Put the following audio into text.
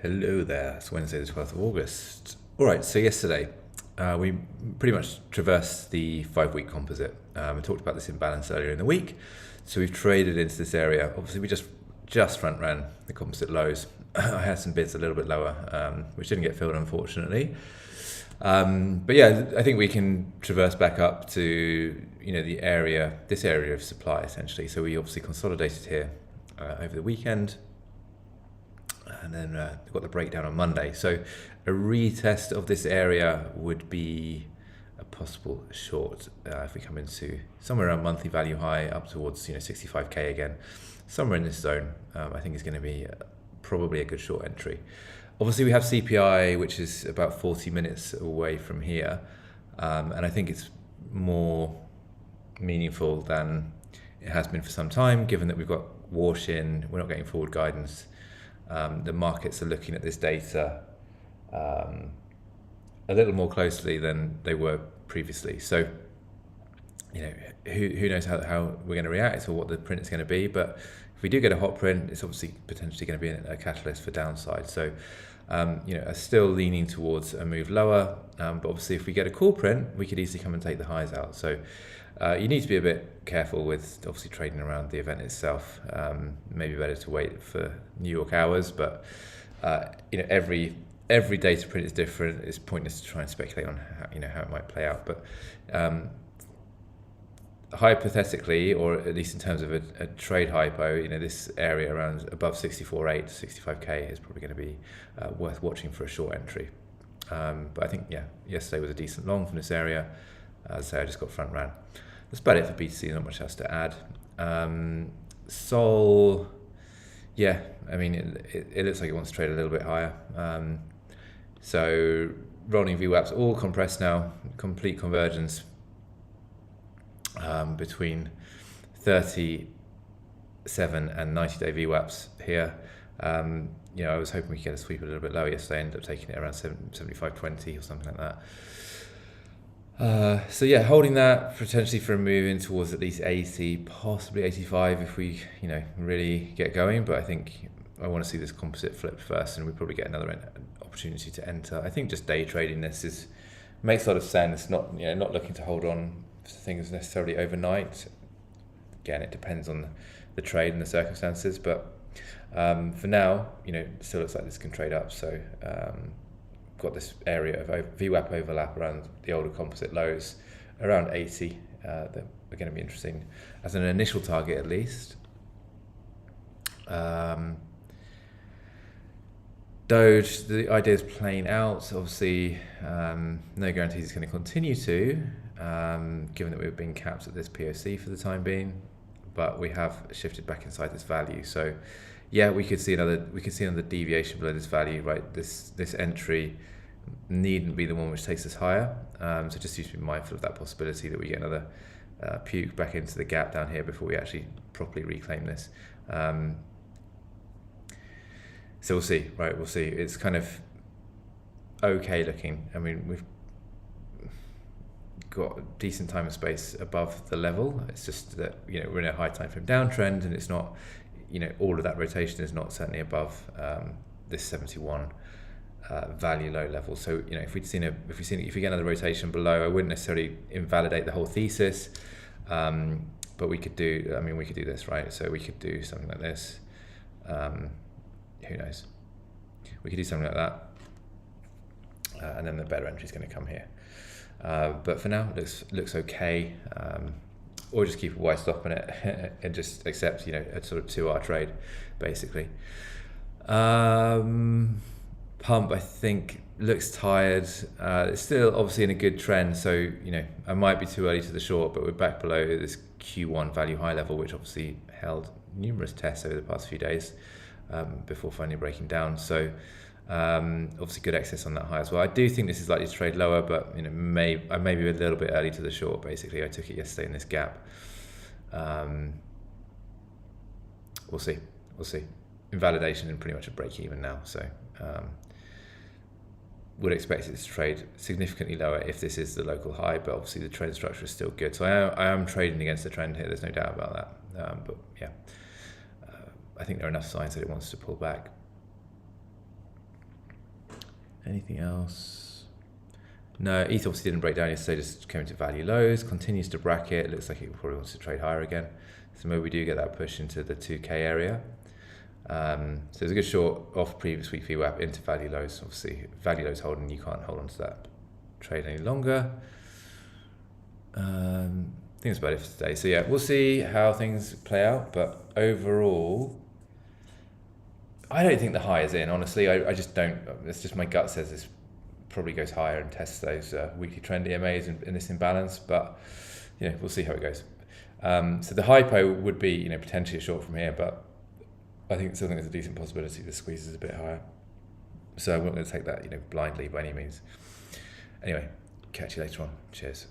Hello there, it's Wednesday the 12th of August. Alright, so yesterday we pretty much traversed the 5-week composite. I talked about this imbalance earlier in the week. So we've traded into this area. Obviously we just front ran the composite lows. I had some bids a little bit lower, which didn't get filled unfortunately. But yeah, I think we can traverse back up to this area of supply essentially. So we obviously consolidated here over the weekend. And then we've got the breakdown on Monday. So a retest of this area would be a possible short if we come into somewhere around monthly value high up towards 65k again. Somewhere in this zone, I think is going to be probably a good short entry. Obviously, we have CPI, which is about 40 minutes away from here, and I think it's more meaningful than it has been for some time, given that we've got wash in, we're not getting forward guidance. The markets are looking at this data a little more closely than they were previously. So, who knows how we're going to react or what the print is going to be. But if we do get a hot print, it's obviously potentially going to be a catalyst for downside. So, are still leaning towards a move lower. But obviously, if we get a cool print, we could easily come and take the highs out. So, you need to be a bit careful with obviously trading around the event itself. Maybe better to wait for New York hours, but every data print is different. It's pointless to try and speculate on how it might play out. But hypothetically, or at least in terms of a trade hypo, this area around above 64.8, 65k is probably going to be worth watching for a short entry. But I think yesterday was a decent long from this area. As I say, I just got front ran. That's about it for BTC, not much else to add. Sol, it looks like it wants to trade a little bit higher. So rolling VWAPs all compressed now, complete convergence between 37 and 90-day VWAPs here. I was hoping we could get a sweep a little bit lower yesterday. I ended up taking it around 75.20 or something like that. Holding that potentially for a move in towards at least 80, possibly 85 if we, really get going. But I think I want to see this composite flip first, and we probably get another opportunity to enter. I think just day trading this makes a lot of sense. Not looking to hold on to things necessarily overnight. Again, it depends on the trade and the circumstances. But for now, it still looks like this can trade up. So. Got this area of VWAP overlap around the older composite lows, around 80, that are going to be interesting as an initial target at least. Doge, the idea is playing out. Obviously, no guarantees it's going to continue to, given that we've been capped at this POC for the time being, but we have shifted back inside this value. So, we could see another deviation below this value, right? This entry needn't be the one which takes us higher. So just need to be mindful of that possibility that we get another puke back into the gap down here before we actually properly reclaim this. So we'll see, right? We'll see. It's kind of okay looking. I mean, we've got a decent time and space above the level. It's just that, we're in a high time frame downtrend, and it's not, all of that rotation is not certainly above this 71 value low level. So if we get another rotation below, I wouldn't necessarily invalidate the whole thesis, but we could do this, right? So we could do something like this. Who knows? We could do something like that, and then the better entry is going to come here. But for now, it looks okay. Or just keep a wide stop on it and just accept, a sort of 2-hour trade, basically. Pump, I think, looks tired. It's still obviously in a good trend, so I might be too early to the short, but we're back below this Q1 value high level, which obviously held numerous tests over the past few days before finally breaking down. So obviously good excess on that high as well. I do think this is likely to trade lower, but I may be a little bit early to the short. Basically, I took it yesterday in this gap. We'll see. Invalidation and pretty much a break even now. So would expect it to trade significantly lower if this is the local high, but obviously the trend structure is still good. So I am trading against the trend here. There's no doubt about that. I think there are enough signs that it wants to pull back. Anything else? No, ETH obviously didn't break down yesterday, just came into value lows, continues to bracket. Looks like it probably wants to trade higher again. So maybe we do get that push into the 2K area. So there's a good short off previous week VWAP into value lows. Obviously, value lows holding, you can't hold on to that trade any longer. I think that's about it for today. So yeah, we'll see how things play out. But overall, I don't think the high is in. Honestly, I just don't. It's just my gut says this probably goes higher and tests those weekly trend EMAs in this imbalance. But we'll see how it goes. So the hypo would be potentially a short from here, but I still think there's a decent possibility the squeeze is a bit higher. So I'm not going to take that blindly by any means. Anyway, catch you later on. Cheers.